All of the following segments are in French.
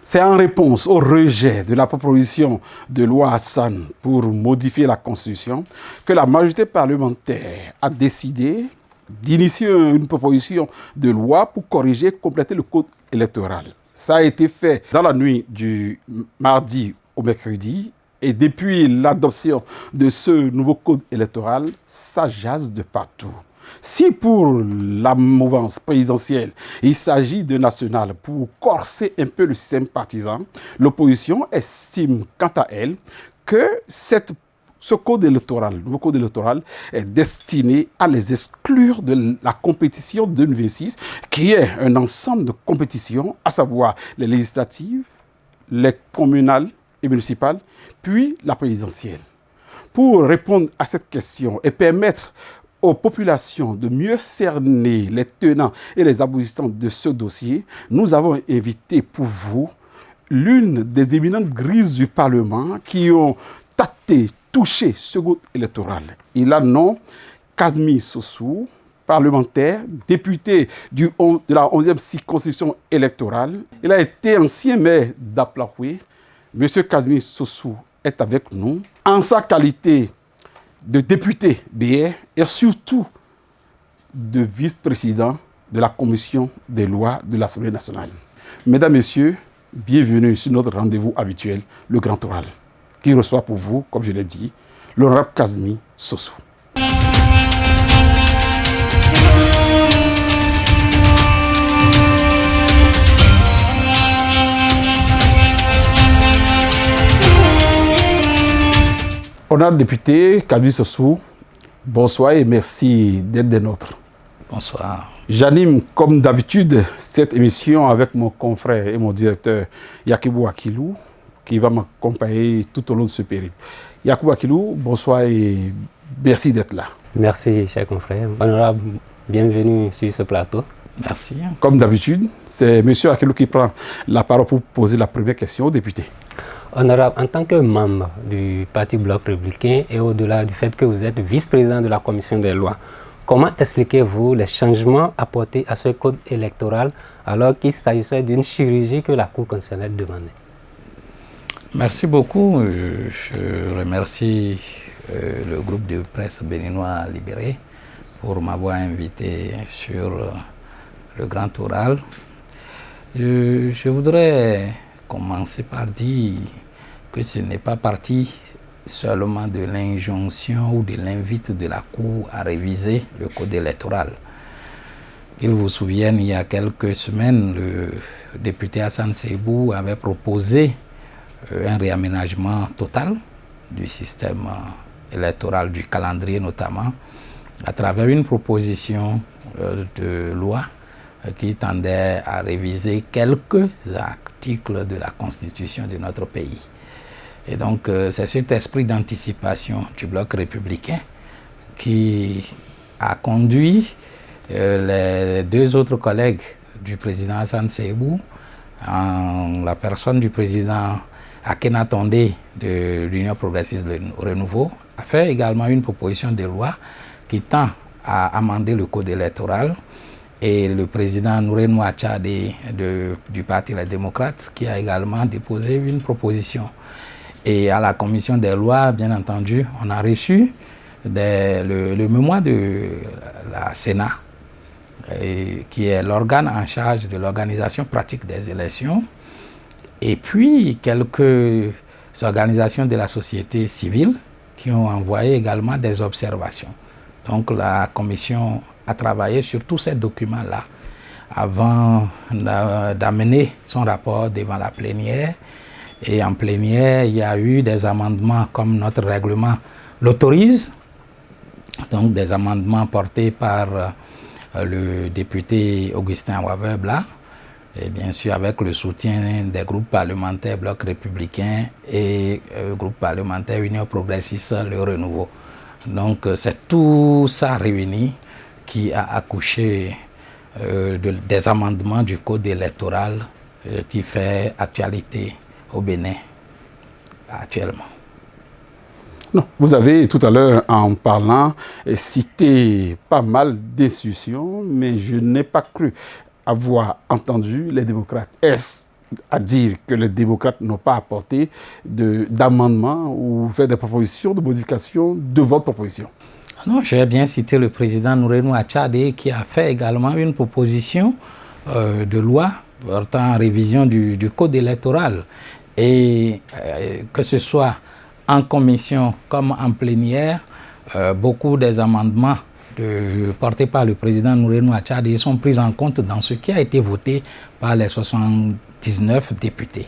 C'est en réponse au rejet de la proposition de loi Hassan pour modifier la Constitution que la majorité parlementaire a décidé d'initier une proposition de loi pour corriger et compléter le code électoral. Ça a été fait dans la nuit du mardi au mercredi et depuis l'adoption de ce nouveau code électoral, ça jase de partout. Si pour la mouvance présidentielle, il s'agit de national pour corser un peu le système partisan, l'opposition estime quant à elle que ce code électoral, le nouveau code électoral, est destiné à les exclure de la compétition 2026, qui est un ensemble de compétitions, à savoir les législatives, les communales et municipales, puis la présidentielle. Pour répondre à cette question et permettre aux populations de mieux cerner les tenants et les aboutissants de ce dossier, nous avons invité pour vous l'une des éminentes grises du Parlement qui ont touché ce code électoral. Il a nom Kazmi Sossou, parlementaire, député de la 11e circonscription électorale. Il a été ancien maire d'Aplaoué. Monsieur Kazmi Sossou est avec nous en sa qualité de député BR et surtout de vice-président de la commission des lois de l'Assemblée nationale. Mesdames, Messieurs, bienvenue sur notre rendez-vous habituel, le Grand Oral, qui reçoit pour vous, comme je l'ai dit, l'honorable Kazmi Sossou. Honorable député Kazmi Sossou, bonsoir et merci d'être des nôtres. Bonsoir. J'anime comme d'habitude cette émission avec mon confrère et mon directeur Yakibou Akilou, qui va m'accompagner tout au long de ce périple. Yakibou Akilou, bonsoir et merci d'être là. Merci, cher confrère. Honorable, bienvenue sur ce plateau. Merci. Comme d'habitude, c'est M. Akilou qui prend la parole pour poser la première question au député. Honorable, en tant que membre du Parti Bloc républicain et au-delà du fait que vous êtes vice-président de la commission des lois, comment expliquez-vous les changements apportés à ce code électoral alors qu'il s'agissait d'une chirurgie que la Cour constitutionnelle demandait? Merci beaucoup. Je remercie le groupe de presse béninois Libéré pour m'avoir invité sur le Grand Oral. Je voudrais commencer par dire que ce n'est pas parti seulement de l'injonction ou de l'invite de la Cour à réviser le code électoral. Ils vous souviennent, il y a quelques semaines, le député Hassan Seibou avait proposé un réaménagement total du système électoral, du calendrier notamment, à travers une proposition de loi qui tendait à réviser quelques articles de la Constitution de notre pays. Et donc, c'est cet esprit d'anticipation du bloc républicain qui a conduit les deux autres collègues du président Hassan Seibou, en la personne du président Akena Tondé de l'Union progressiste de Renouveau, a fait également une proposition de loi qui tend à amender le code électoral, et le président Nouré Nouachadé du Parti Les Démocrates qui a également déposé une proposition. Et à la commission des lois, bien entendu, on a reçu le mémoire de la Sénat, qui est l'organe en charge de l'organisation pratique des élections, et puis quelques organisations de la société civile qui ont envoyé également des observations. Donc la commission a travaillé sur tous ces documents-là avant d'amener son rapport devant la plénière. Et en plénière, il y a eu des amendements comme notre règlement l'autorise, donc des amendements portés par le député Augustin Waverbla, et bien sûr avec le soutien des groupes parlementaires Bloc républicain et groupe parlementaire Union progressiste Le Renouveau. Donc c'est tout ça réuni qui a accouché des amendements du code électoral qui fait actualité au Bénin actuellement. Non, vous avez tout à l'heure, en parlant, cité pas mal d'institutions, mais je n'ai pas cru avoir entendu les démocrates. Est-ce à dire que les démocrates n'ont pas apporté d'amendements ou fait des propositions de modification de votre proposition. Non, j'ai bien cité le président Nourenou Achadé qui a fait également une proposition de loi portant en révision du code électoral. Et que ce soit en commission comme en plénière, beaucoup des amendements portés par le président Nourenou Achadé sont pris en compte dans ce qui a été voté par les 79 députés.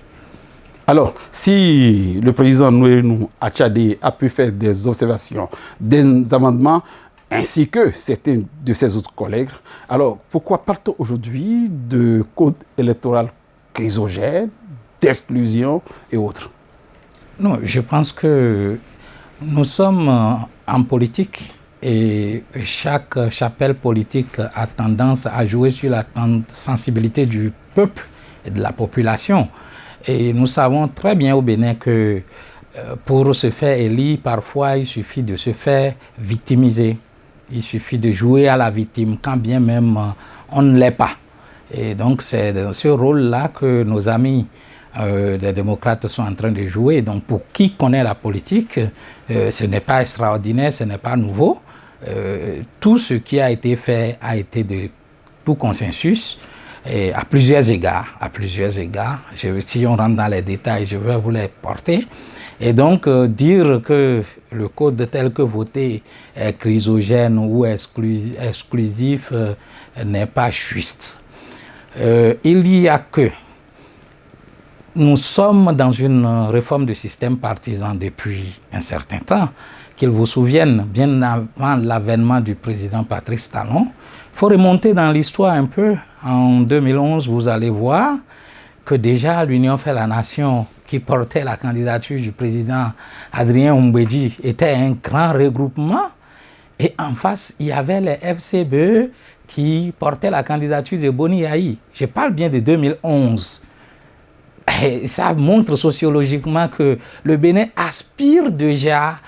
Alors, si le président Nourenou Achadé a pu faire des observations, des amendements, ainsi que certains de ses autres collègues, alors pourquoi parle-t-on aujourd'hui de code électoral chrysogène, d'exclusion et autres? Non, je pense que nous sommes en politique et chaque chapelle politique a tendance à jouer sur la sensibilité du peuple et de la population. Et nous savons très bien au Bénin que pour se faire élire, parfois il suffit de se faire victimiser. Il suffit de jouer à la victime, quand bien même on ne l'est pas. Et donc c'est dans ce rôle-là que nos amis des démocrates sont en train de jouer. Donc pour qui connaît la politique, ce n'est pas extraordinaire, ce n'est pas nouveau. Tout ce qui a été fait a été de tout consensus. Et à plusieurs égards, si on rentre dans les détails, je vais vous les porter. Et donc, dire que le code tel que voté est chrysogène ou exclusif n'est pas juste. Il y a que nous sommes dans une réforme du système partisan depuis un certain temps, qu'ils vous souviennent, bien avant l'avènement du président Patrice Talon. Il faut remonter dans l'histoire un peu. En 2011, vous allez voir que déjà l'Union fait la nation qui portait la candidature du président Adrien Oumbédi était un grand regroupement. Et en face, il y avait les FCBE qui portaient la candidature de Boni Yahi. Je parle bien de 2011. Et ça montre sociologiquement que le Bénin aspire déjà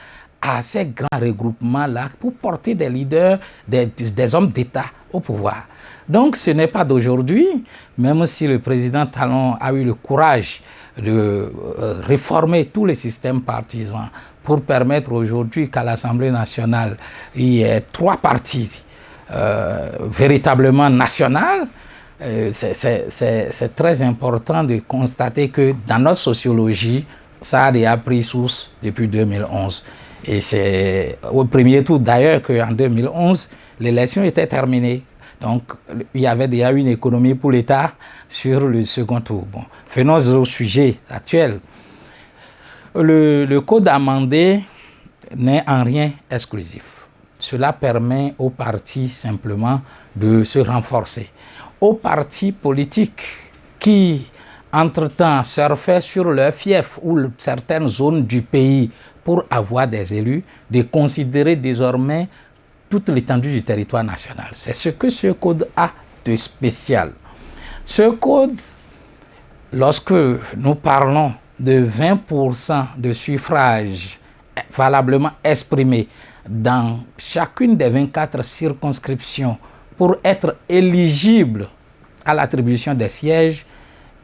à ces grands regroupements-là pour porter des leaders, des hommes d'État au pouvoir. Donc ce n'est pas d'aujourd'hui, même si le président Talon a eu le courage de réformer tous les systèmes partisans pour permettre aujourd'hui qu'à l'Assemblée nationale, il y ait 3 partis véritablement nationaux. C'est très important de constater que dans notre sociologie, ça a déjà pris source depuis 2011. Et c'est au premier tour d'ailleurs qu'en 2011, l'élection était terminée. Donc, il y avait déjà une économie pour l'État sur le second tour. Bon, venons au sujet actuel. Le code amendé n'est en rien exclusif. Cela permet aux partis simplement de se renforcer. Aux partis politiques qui, entre-temps, surfaient sur leur fief ou certaines zones du pays pour avoir des élus, de considérer désormais toute l'étendue du territoire national. C'est ce que ce code a de spécial. Ce code, lorsque nous parlons de 20% de suffrages valablement exprimés dans chacune des 24 circonscriptions pour être éligible à l'attribution des sièges,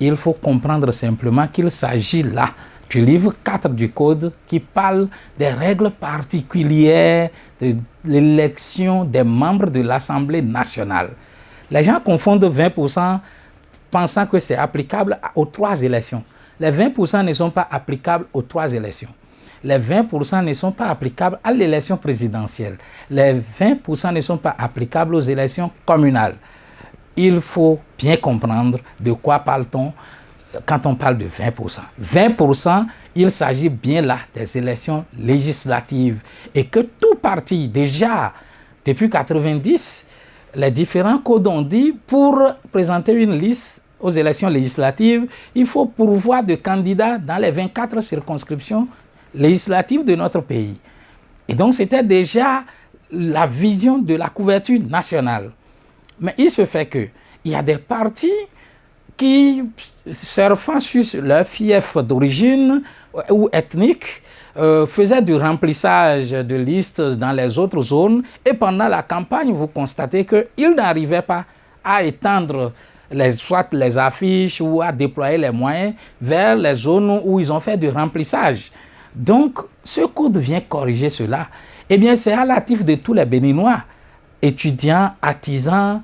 il faut comprendre simplement qu'il s'agit là du livre 4 du Code qui parle des règles particulières de l'élection des membres de l'Assemblée nationale. Les gens confondent 20% pensant que c'est applicable aux 3 élections. Les 20% ne sont pas applicables aux 3 élections. Les 20% ne sont pas applicables à l'élection présidentielle. Les 20% ne sont pas applicables aux élections communales. Il faut bien comprendre de quoi parle-t-on quand on parle de 20%. 20%, il s'agit bien là des élections législatives. Et que tout parti, déjà, depuis 1990, les différents codes ont dit pour présenter une liste aux élections législatives, il faut pourvoir de candidats dans les 24 circonscriptions législatives de notre pays. Et donc, c'était déjà la vision de la couverture nationale. Mais il se fait qu'il y a des partis qui, surfant sur leur fief d'origine ou ethnique, faisaient du remplissage de listes dans les autres zones. Et pendant la campagne, vous constatez qu'ils n'arrivaient pas à étendre soit les affiches ou à déployer les moyens vers les zones où ils ont fait du remplissage. Donc, ce code vient corriger cela. Eh bien, c'est relatif de tous les Béninois, étudiants, artisans,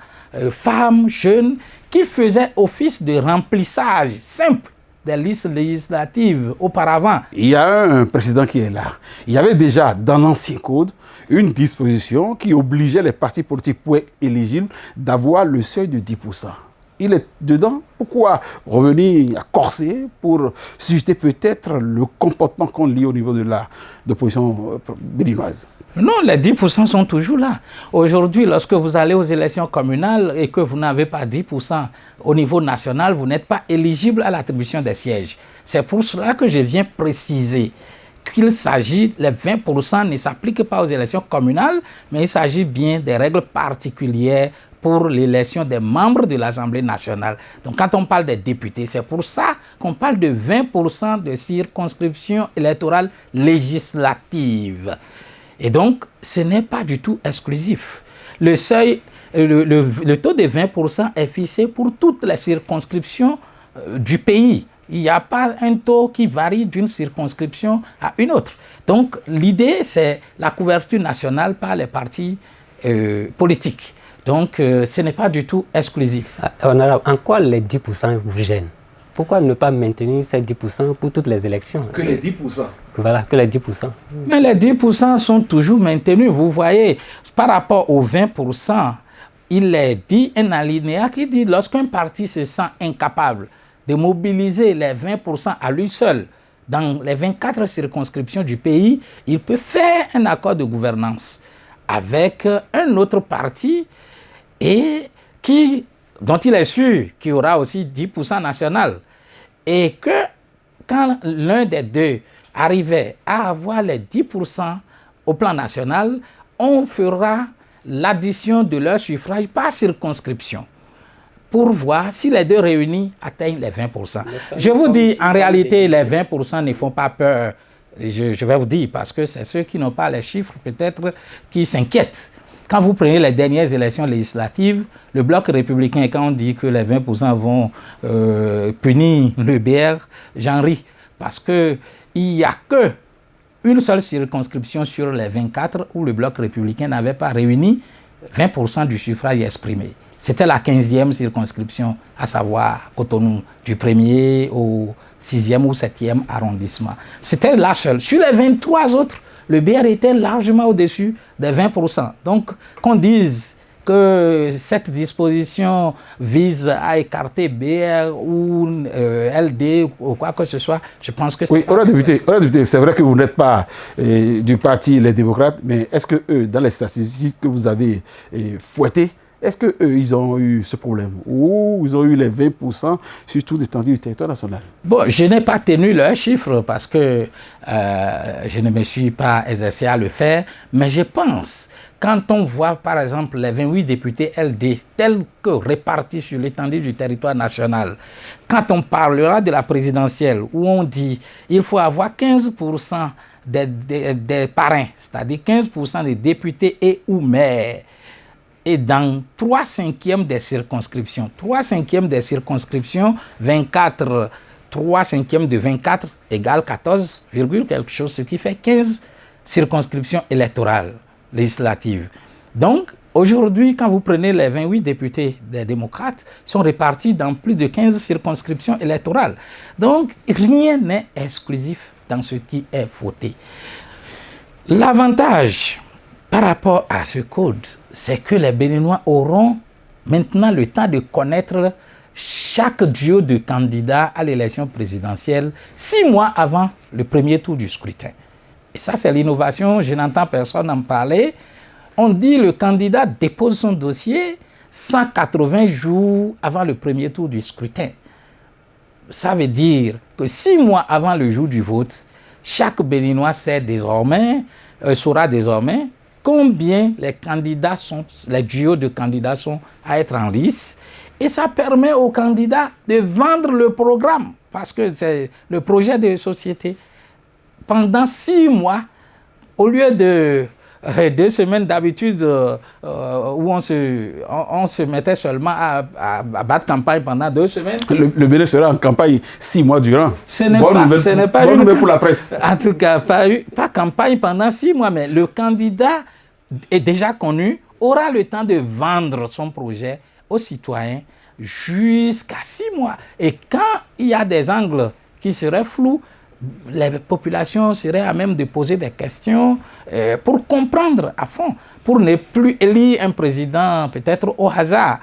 femmes, jeunes, qui faisaient office de remplissage simple des listes législatives auparavant. Il y a un précédent qui est là. Il y avait déjà dans l'ancien code une disposition qui obligeait les partis politiques pour être éligibles d'avoir le seuil de 10%. Il est dedans. Pourquoi revenir à corser pour susciter peut-être le comportement qu'on lit au niveau de l'opposition béninoise? Non, les 10% sont toujours là. Aujourd'hui, lorsque vous allez aux élections communales et que vous n'avez pas 10% au niveau national, vous n'êtes pas éligible à l'attribution des sièges. C'est pour cela que je viens préciser qu'il s'agit, les 20% ne s'appliquent pas aux élections communales, mais il s'agit bien des règles particulières pour l'élection des membres de l'Assemblée nationale. Donc quand on parle des députés, c'est pour ça qu'on parle de 20% de circonscriptions électorales législatives. Et donc, ce n'est pas du tout exclusif. Le seuil, le taux de 20% est fixé pour toutes les circonscriptions du pays. Il n'y a pas un taux qui varie d'une circonscription à une autre. Donc, l'idée, c'est la couverture nationale par les partis politiques. Donc, ce n'est pas du tout exclusif. Honorable, en quoi les 10% vous gênent? Pourquoi ne pas maintenir ces 10% pour toutes les élections? Que les 10%. Voilà, que les 10%. Mais les 10% sont toujours maintenus. Vous voyez, par rapport aux 20%, il est dit un alinéa qui dit lorsqu'un parti se sent incapable de mobiliser les 20% à lui seul dans les 24 circonscriptions du pays, il peut faire un accord de gouvernance avec un autre parti et dont il est sûr qu'il y aura aussi 10% national. Et que quand l'un des deux arrivait à avoir les 10% au plan national, on fera l'addition de leur suffrage par circonscription pour voir si les deux réunis atteignent les 20%. Je vous dis, en réalité, les 20% ne font pas peur. Je vais vous dire, parce que c'est ceux qui n'ont pas les chiffres, peut-être, qui s'inquiètent. Quand vous prenez les dernières élections législatives, le bloc républicain, quand on dit que les 20% vont punir le BR, j'en ris. Parce qu'il n'y a qu'une seule circonscription sur les 24 où le bloc républicain n'avait pas réuni 20% du suffrage exprimé. C'était la 15e circonscription, à savoir Cotonou, du 1er au 6e ou 7e arrondissement. C'était la seule. Sur les 23 autres, le BR était largement au-dessus des 20%. Donc, qu'on dise que cette disposition vise à écarter BR ou LD ou quoi que ce soit, je pense que c'est... Oui, honorable député, c'est vrai que vous n'êtes pas du parti Les Démocrates, mais est-ce que eux, dans les statistiques que vous avez fouettées, est-ce qu'eux, ils ont eu ce problème? Ou ils ont eu les 20% sur toute l'étendue du territoire national? Bon, je n'ai pas tenu leurs chiffres parce que je ne me suis pas exercé à le faire, mais je pense, quand on voit par exemple les 28 députés LD tels que répartis sur l'étendue du territoire national, quand on parlera de la présidentielle où on dit qu'il faut avoir 15% des parrains, c'est-à-dire 15% des députés et ou maires, et dans 3/5 des circonscriptions, 3/5 des circonscriptions, 24, 3/5 de 24 égale 14, quelque chose, ce qui fait 15 circonscriptions électorales législatives. Donc, aujourd'hui, quand vous prenez les 28 députés des démocrates, ils sont répartis dans plus de 15 circonscriptions électorales. Donc, rien n'est exclusif dans ce qui est voté. L'avantage par rapport à ce code, c'est que les Béninois auront maintenant le temps de connaître chaque duo de candidats à l'élection présidentielle 6 mois avant le premier tour du scrutin. Et ça, c'est l'innovation, je n'entends personne en parler. On dit que le candidat dépose son dossier 180 jours avant le premier tour du scrutin. Ça veut dire que 6 mois avant le jour du vote, chaque Béninois saura désormais combien les candidats les duos de candidats sont à être en lice. Et ça permet aux candidats de vendre le programme, parce que c'est le projet de société. Pendant 6 mois, au lieu 2 semaines d'habitude où on se mettait seulement à battre campagne pendant 2 semaines. Le Bénin sera en campagne 6 mois durant. Ce n'est pas bonne nouvelle pour la presse. En tout cas, pas campagne pendant 6 mois, mais le candidat est déjà connu, aura le temps de vendre son projet aux citoyens jusqu'à 6 mois. Et quand il y a des angles qui seraient flous, les populations seraient à même de poser des questions pour comprendre à fond, pour ne plus élire un président peut-être au hasard.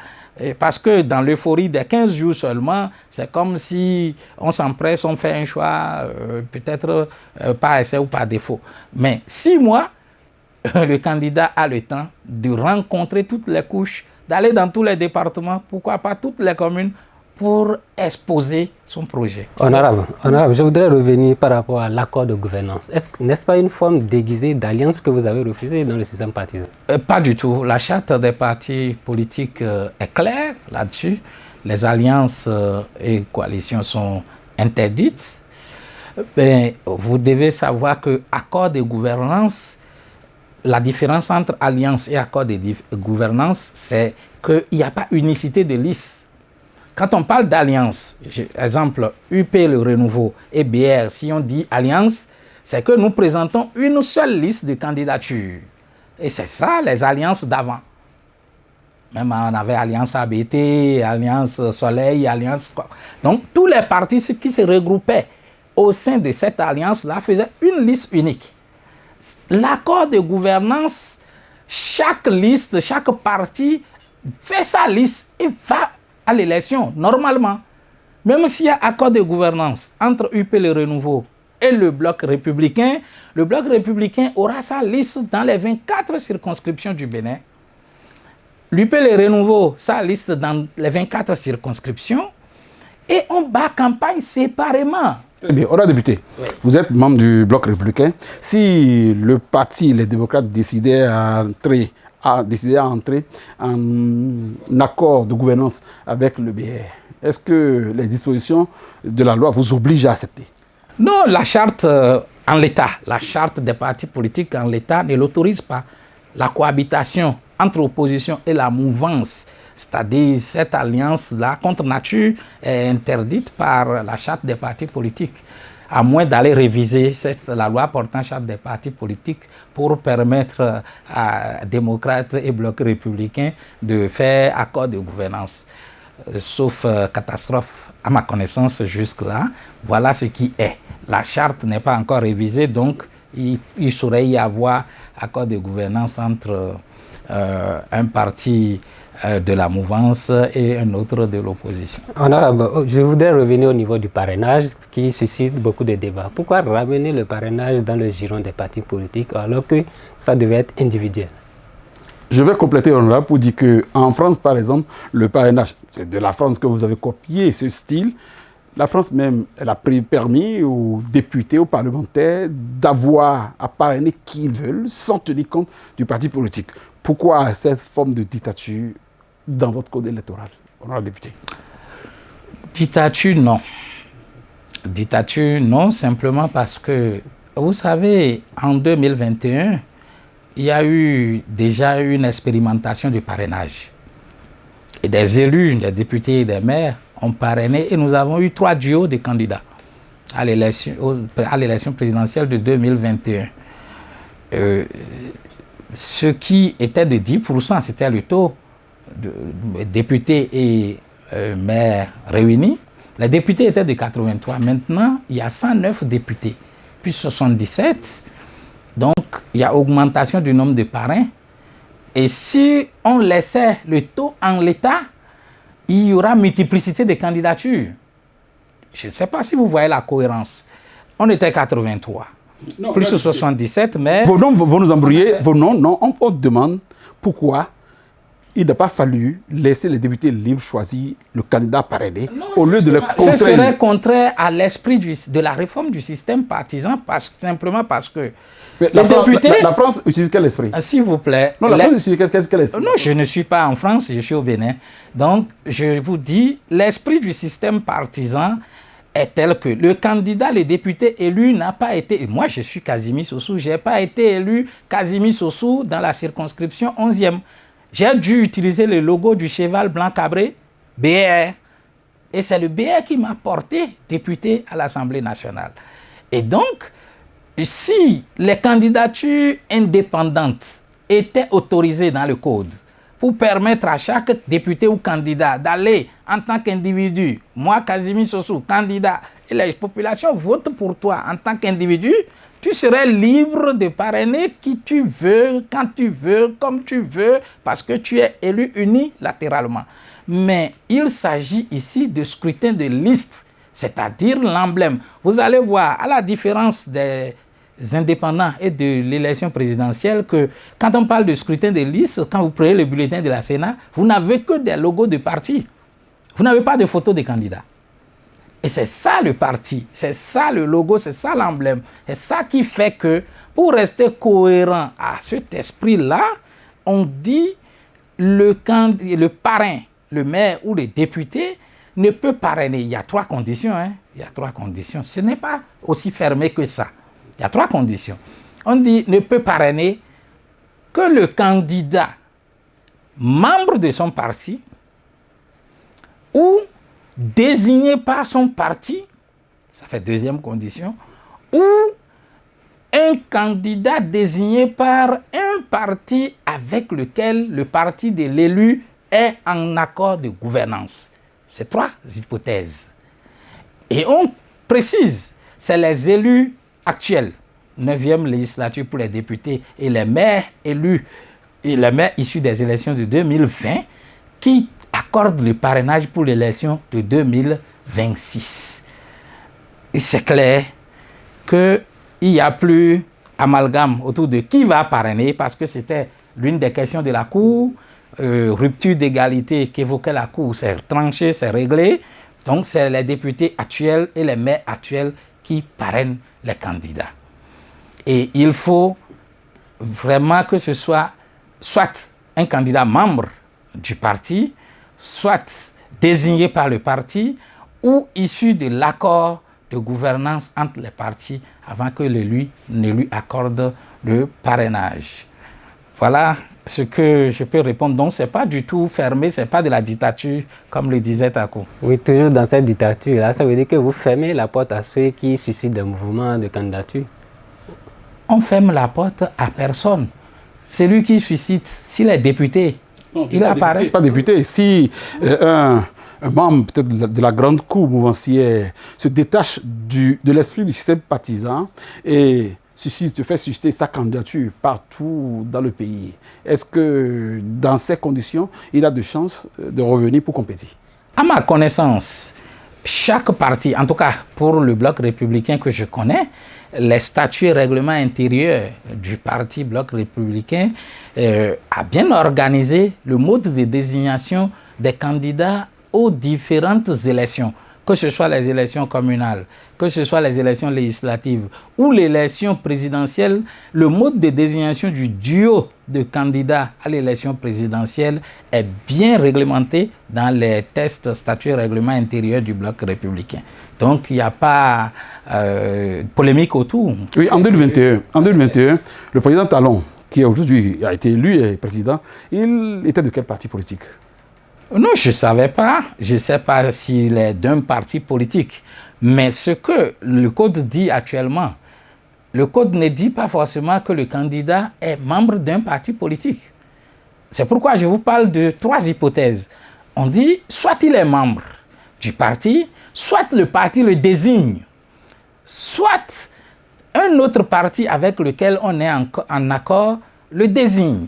Parce que dans l'euphorie des 15 jours seulement, c'est comme si on s'empresse, on fait un choix, peut-être par essai ou par défaut. Mais 6 mois, le candidat a le temps de rencontrer toutes les couches, d'aller dans tous les départements, pourquoi pas toutes les communes, pour exposer son projet. Honorable, je voudrais revenir par rapport à l'accord de gouvernance. N'est-ce pas une forme déguisée d'alliance que vous avez refusée dans le système partisan? Pas du tout. La charte des partis politiques est claire là-dessus. Les alliances et coalitions sont interdites. Mais vous devez savoir que accord de gouvernance, la différence entre alliance et accord de gouvernance, c'est qu'il n'y a pas unicité de liste. Quand on parle d'alliance, exemple UP le Renouveau et BR, si on dit alliance, c'est que nous présentons une seule liste de candidatures. Et c'est ça les alliances d'avant. Même on avait Alliance ABT, Alliance Soleil, Alliance... Donc tous les partis qui se regroupaient au sein de cette alliance-là faisaient une liste unique. L'accord de gouvernance, chaque liste, chaque parti fait sa liste et va à l'élection, normalement. Même s'il y a accord de gouvernance entre UP le Renouveau et le Bloc républicain aura sa liste dans les 24 circonscriptions du Bénin. L'UP le Renouveau, sa liste dans les 24 circonscriptions. Et on bat campagne séparément. Très bien. Honorable député, oui. Vous êtes membre du Bloc républicain. Si le parti, les démocrates, décidaient à entrer en accord de gouvernance avec le BR, est-ce que les dispositions de la loi vous obligent à accepter? Non, la charte en l'état, la charte des partis politiques en l'état ne l'autorise pas. La cohabitation entre l'opposition et la mouvance, c'est-à-dire cette alliance-là contre nature, est interdite par la charte des partis politiques, à moins d'aller réviser la loi portant charte des partis politiques pour permettre à démocrates et blocs républicains de faire accord de gouvernance. Sauf catastrophe, à ma connaissance jusque-là, voilà ce qui est. La charte n'est pas encore révisée, donc il saurait y avoir accord de gouvernance entre un parti de la mouvance et un autre de l'opposition. Honorable, je voudrais revenir au niveau du parrainage qui suscite beaucoup de débats. Pourquoi ramener le parrainage dans le giron des partis politiques alors que ça devait être individuel? Je vais compléter, honorable, pour dire qu'en France, par exemple, le parrainage, c'est de la France que vous avez copié ce style. La France même, elle a permis aux députés, aux parlementaires d'avoir à parrainer qui ils veulent sans tenir compte du parti politique. Pourquoi cette forme de dictature dans votre code électoral, honorable député? Dictature, non. Dictature, non, simplement parce que, vous savez, en 2021, il y a eu déjà une expérimentation du parrainage. Et des élus, des députés et des maires ont parrainé et nous avons eu 3 duos de candidats à l'élection présidentielle de 2021. Ce qui était de 10%, c'était le taux de députés et maires réunis. Les députés étaient de 83. Maintenant, il y a 109 députés, puis 77. Donc, il y a augmentation du nombre de parrains. Et si on laissait le taux en l'état, il y aura multiplicité de candidatures. Je ne sais pas si vous voyez la cohérence. On était 83. Non, plus de 77, mais... Vos noms vont nous embrouiller. Vos noms, non, on demande pourquoi il n'a pas fallu laisser les députés libres choisir le candidat parrainé au lieu de le contraindre. Ce serait contraire à l'esprit de la réforme du système partisan, simplement parce que la France utilise quel esprit? S'il vous plaît. Non, la France utilise quel esprit? Non, je ne suis pas en France, je suis au Bénin. Donc, je vous dis, l'esprit du système partisan est telle que le candidat, le député élu n'a pas été... Moi, je suis Kazimi Sossou, je n'ai pas été élu Kazimi Sossou dans la circonscription 11e. J'ai dû utiliser le logo du cheval blanc cabré, BR. Et c'est le BR qui m'a porté député à l'Assemblée nationale. Et donc, si les candidatures indépendantes étaient autorisées dans le code pour permettre à chaque député ou candidat d'aller en tant qu'individu, moi, Kazimi Sossou, candidat, et les populations votent pour toi en tant qu'individu, tu serais libre de parrainer qui tu veux, quand tu veux, comme tu veux, parce que tu es élu unilatéralement. Mais il s'agit ici de scrutin de liste, c'est-à-dire l'emblème. Vous allez voir, à la différence des indépendants et de l'élection présidentielle, que quand on parle de scrutin de liste, quand vous prenez le bulletin de la Sénat, vous n'avez que des logos de parti. Vous n'avez pas de photos des candidats. Et c'est ça le parti, c'est ça le logo, c'est ça l'emblème. C'est ça qui fait que, pour rester cohérent à cet esprit-là, on dit le parrain, le maire ou le député ne peut parrainer. Il y a 3 conditions. Il y a 3 conditions. Ce n'est pas aussi fermé que ça. Il y a 3 conditions. On dit ne peut parrainer que le candidat membre de son parti ou désigné par son parti, ça fait 2e condition, ou un candidat désigné par un parti avec lequel le parti de l'élu est en accord de gouvernance. C'est 3 hypothèses. Et on précise, c'est les élus actuels, 9e législature pour les députés et les maires élus et les maires issus des élections de 2020 qui accordent le parrainage pour l'élection de 2026. Et c'est clair qu'il n'y a plus amalgame autour de qui va parrainer, parce que c'était l'une des questions de la Cour, rupture d'égalité qu'évoquait la Cour, c'est tranché, c'est réglé. Donc c'est les députés actuels et les maires actuels qui parrainent les candidats. Et il faut vraiment que ce soit un candidat membre du parti, soit désigné par le parti ou issu de l'accord de gouvernance entre les partis avant que l'élu ne lui accorde le parrainage. Voilà ce que je peux répondre. Donc, ce n'est pas du tout fermé, ce n'est pas de la dictature, comme le disait Tako. Oui, toujours dans cette dictature-là, ça veut dire que vous fermez la porte à ceux qui suscitent des mouvements de candidature. On ferme la porte à personne. Celui qui suscite, s'il est député, il apparaît. Pas député. Si un membre peut-être de la grande cour mouvancière se détache de l'esprit du système partisan et fait susciter sa candidature partout dans le pays, est-ce que dans ces conditions, il a de chances de revenir pour compétir? À ma connaissance, chaque parti, en tout cas pour le bloc républicain que je connais, les statuts et règlements intérieurs du parti bloc républicain a bien organisé le mode de désignation des candidats aux différentes élections, que ce soit les élections communales, que ce soit les élections législatives ou l'élection présidentielle. Le mode de désignation du duo de candidats à l'élection présidentielle est bien réglementé dans les tests statuts et règlements intérieurs du bloc républicain. Donc, il n'y a pas polémique autour. Oui, en 2021, le président Talon, qui aujourd'hui a été élu président, il était de quel parti politique? Non, je ne savais pas. Je ne sais pas s'il est d'un parti politique. Mais ce que le code dit actuellement, le code ne dit pas forcément que le candidat est membre d'un parti politique. C'est pourquoi je vous parle de 3 hypothèses. On dit, soit il est membre du parti, soit le parti le désigne, soit un autre parti avec lequel on est en accord le désigne.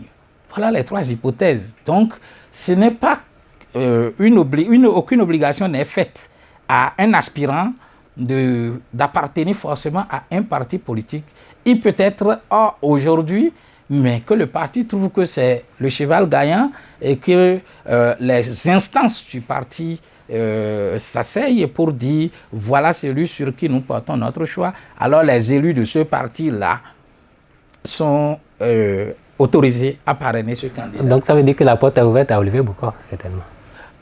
Voilà les 3 hypothèses. Donc, ce n'est pas aucune obligation n'est faite à un aspirant d'appartenir forcément à un parti politique. Il peut être aujourd'hui, mais que le parti trouve que c'est le cheval gagnant et que les instances du parti s'asseyent pour dire voilà celui sur qui nous portons notre choix. Alors les élus de ce parti-là sont autorisés à parrainer ce candidat. Donc ça veut dire que la porte est ouverte à Olivier Boucor, certainement.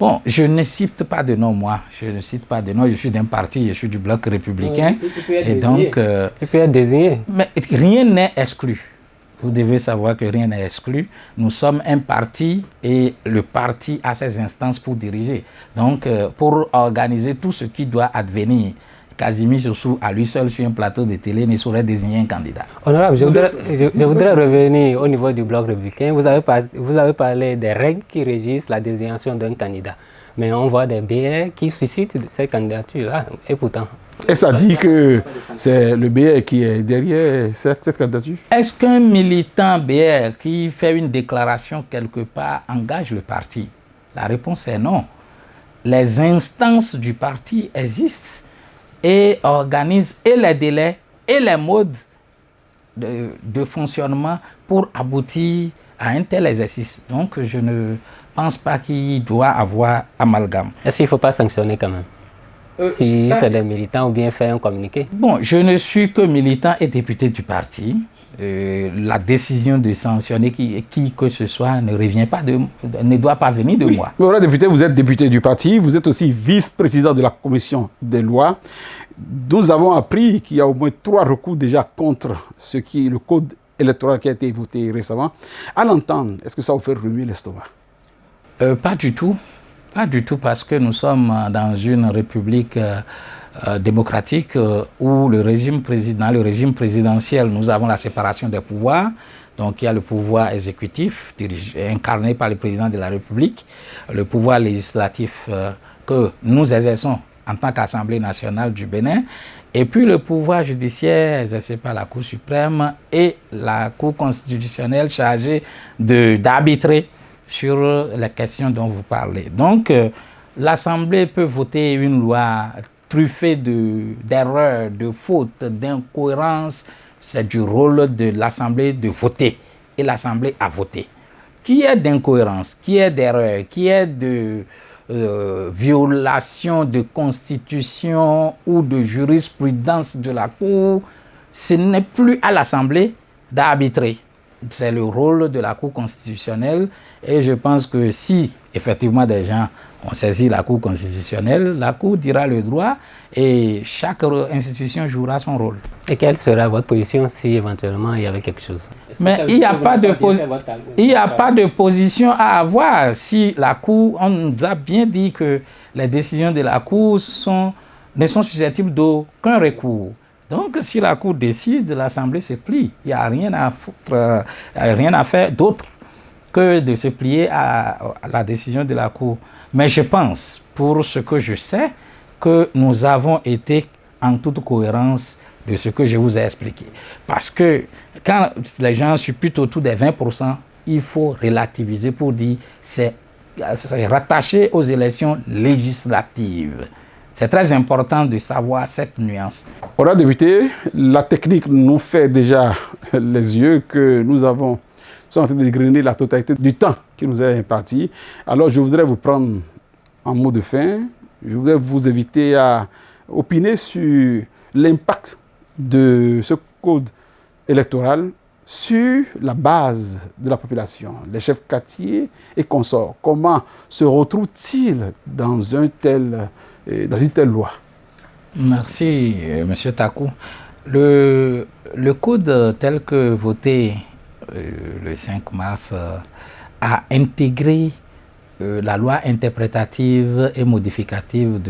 Bon, je ne cite pas de nom, moi. Je ne cite pas de nom. Je suis d'un parti, je suis du Bloc républicain. Et donc, il peut être désigné. Mais rien n'est exclu. Vous devez savoir que rien n'est exclu. Nous sommes un parti et le parti a ses instances pour diriger. Donc, pour organiser tout ce qui doit advenir, Casimir Sossou, à lui seul sur un plateau de télé, ne saurait désigner un candidat. Honorable, je voudrais revenir au niveau du Bloc républicain. Vous avez parlé des règles qui régissent la désignation d'un candidat. Mais on voit des BR qui suscitent ces candidatures-là. Et pourtant... Et ça dit que c'est le BR qui est derrière cette candidature? Est-ce qu'un militant BR qui fait une déclaration quelque part engage le parti? La réponse est non. Les instances du parti existent et organisent et les délais et les modes de fonctionnement pour aboutir à un tel exercice. Donc, je ne pense pas qu'il doit avoir amalgame. Est-ce qu'il ne faut pas sanctionner quand même? Si c'est des militants ou bien faire un communiqué? Bon, je ne suis que militant et député du parti. La décision de sanctionner qui que ce soit ne doit pas venir de moi. Voilà, député, vous êtes député du parti, vous êtes aussi vice-président de la commission des lois. Nous avons appris qu'il y a au moins 3 recours déjà contre le code électoral qui a été voté récemment. À l'entendre, est-ce que ça vous fait remuer l'estomac? Pas du tout. Pas du tout, parce que nous sommes dans une république démocratique où le régime présidentiel, nous avons la séparation des pouvoirs. Donc il y a le pouvoir exécutif incarné par le président de la République, le pouvoir législatif que nous exerçons en tant qu'Assemblée nationale du Bénin, et puis le pouvoir judiciaire exercé par la Cour suprême et la Cour constitutionnelle chargée d'arbitrer sur les questions dont vous parlez. Donc, l'Assemblée peut voter une loi truffée d'erreurs, de fautes, d'incohérences. C'est du rôle de l'Assemblée de voter. Et l'Assemblée a voté. Qui est d'incohérence, qui est d'erreur, qui est de violation de constitution ou de jurisprudence de la Cour, ce n'est plus à l'Assemblée d'arbitrer. C'est le rôle de la Cour constitutionnelle et je pense que si effectivement des gens ont saisi la Cour constitutionnelle, la Cour dira le droit et chaque institution jouera son rôle. Et quelle sera votre position si éventuellement il y avait quelque chose? Mais il n'y a pas de position à avoir. Si la Cour, on nous a bien dit que les décisions de la Cour ne sont susceptibles d'aucun recours. Donc, si la Cour décide, l'Assemblée se plie. Il n'y a rien à faire d'autre que de se plier à la décision de la Cour. Mais je pense, pour ce que je sais, que nous avons été en toute cohérence de ce que je vous ai expliqué. Parce que quand les gens supputent autour des 20%, il faut relativiser pour dire que c'est rattaché aux élections législatives. C'est très important de savoir cette nuance. Voilà, député, la technique nous fait déjà les yeux que nous sommes en train de dégrainer la totalité du temps qui nous est imparti. Alors, je voudrais vous prendre en mot de fin. Je voudrais vous inviter à opiner sur l'impact de ce code électoral sur la base de la population, les chefs quartiers et consorts. Comment se retrouvent-ils dans une telle loi? Merci, M. Takou. Le code tel que voté le 5 mars a intégré la loi interprétative et modificative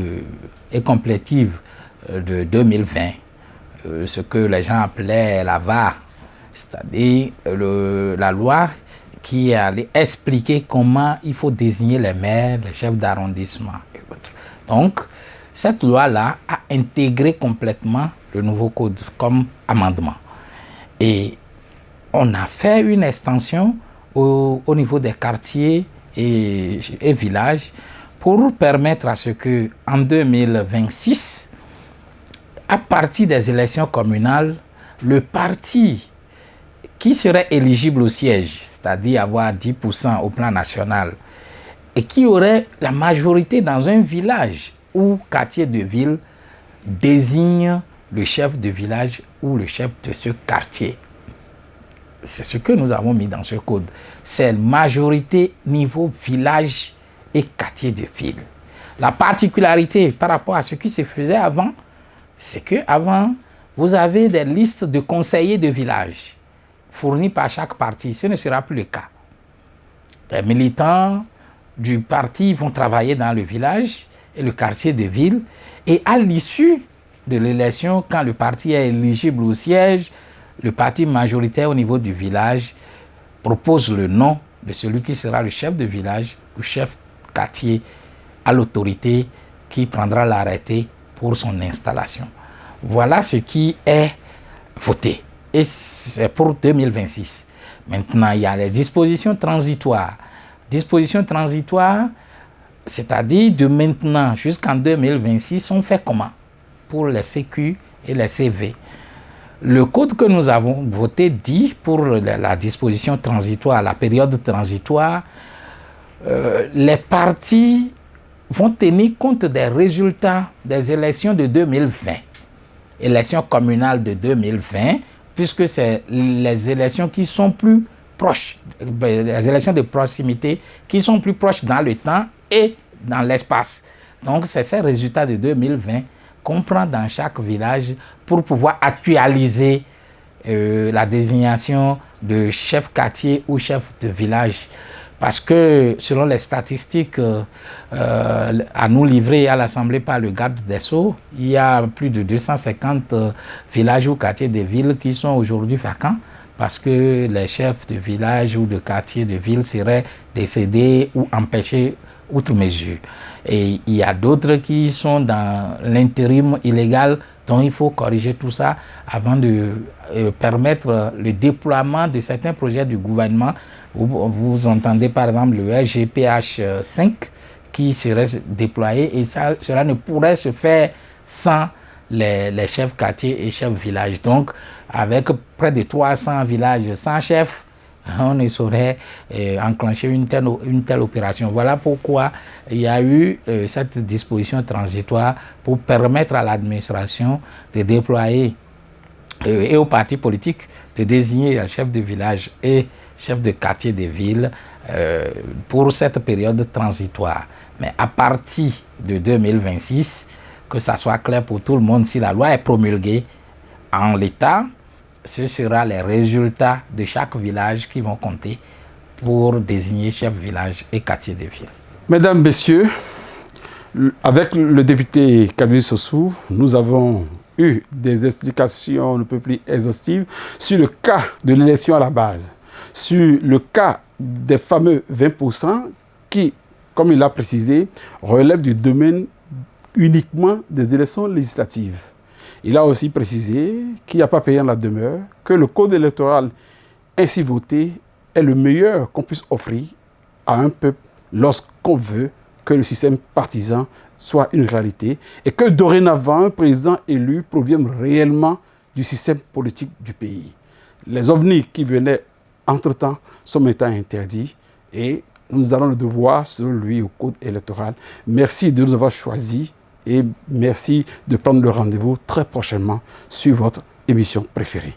et complétive de 2020, ce que les gens appelaient la VAR, c'est-à-dire la loi qui allait expliquer comment il faut désigner les maires, les chefs d'arrondissement et autres. Donc, cette loi-là a intégré complètement le nouveau code comme amendement. Et on a fait une extension au niveau des quartiers et villages pour permettre à ce que en 2026, à partir des élections communales, le parti qui serait éligible au siège, c'est-à-dire avoir 10% au plan national, et qui aurait la majorité dans un village ou quartier de ville, désigne le chef de village ou le chef de ce quartier. C'est ce que nous avons mis dans ce code. C'est majorité niveau village et quartier de ville. La particularité par rapport à ce qui se faisait avant, c'est qu'avant, vous avez des listes de conseillers de village fournis par chaque parti. Ce ne sera plus le cas. Les militants du parti vont travailler dans le village et le quartier de ville. Et à l'issue de l'élection, quand le parti est éligible au siège, le parti majoritaire au niveau du village propose le nom de celui qui sera le chef de village ou chef quartier à l'autorité qui prendra l'arrêté pour son installation. Voilà ce qui est voté. Et c'est pour 2026. Maintenant, il y a les dispositions transitoires. Dispositions transitoires, c'est-à-dire de maintenant jusqu'en 2026, on fait comment pour les CQ et les CV? Le code que nous avons voté dit pour la disposition transitoire, la période transitoire, les partis vont tenir compte des résultats des élections de 2020, élections communales de 2020, puisque c'est les élections qui sont plus proches, les élections de proximité qui sont plus proches dans le temps et dans l'espace. Donc c'est ces résultats de 2020 qu'on prend dans chaque village pour pouvoir actualiser la désignation de chef quartier ou chef de village. Parce que selon les statistiques à nous livrées à l'Assemblée par le garde des Sceaux, il y a plus de 250 villages ou quartiers de ville qui sont aujourd'hui vacants parce que les chefs de village ou de quartier de ville seraient décédés ou empêchés outre mesure. Et il y a d'autres qui sont dans l'intérim illégal, donc il faut corriger tout ça avant de permettre le déploiement de certains projets du gouvernement. Vous entendez par exemple le RGPH 5 qui serait déployé et ça, cela ne pourrait se faire sans les chefs quartiers et chefs villages. Donc avec près de 300 villages sans chef, on ne saurait enclencher une telle opération. Voilà pourquoi il y a eu cette disposition transitoire pour permettre à l'administration de déployer et aux partis politiques de désigner un chef de village et chef de quartier de ville pour cette période transitoire. Mais à partir de 2026, que ça soit clair pour tout le monde, si la loi est promulguée en l'état, ce sera les résultats de chaque village qui vont compter pour désigner chef village et quartier de ville. Mesdames, Messieurs, avec le député Kabiru Sossou, nous avons eu des explications un peu plus exhaustives sur le cas de l'élection à la base, sur le cas des fameux 20% qui, comme il l'a précisé, relèvent du domaine uniquement des élections législatives. Il a aussi précisé qu'il n'y a pas payant la demeure, que le code électoral ainsi voté est le meilleur qu'on puisse offrir à un peuple lorsqu'on veut que le système partisan soit une réalité et que dorénavant un président élu provienne réellement du système politique du pays. Les ovnis qui venaient entre-temps sont maintenant interdits et nous allons le devoir, selon lui, au code électoral. Merci de nous avoir choisis. Et merci de prendre le rendez-vous très prochainement sur votre émission préférée.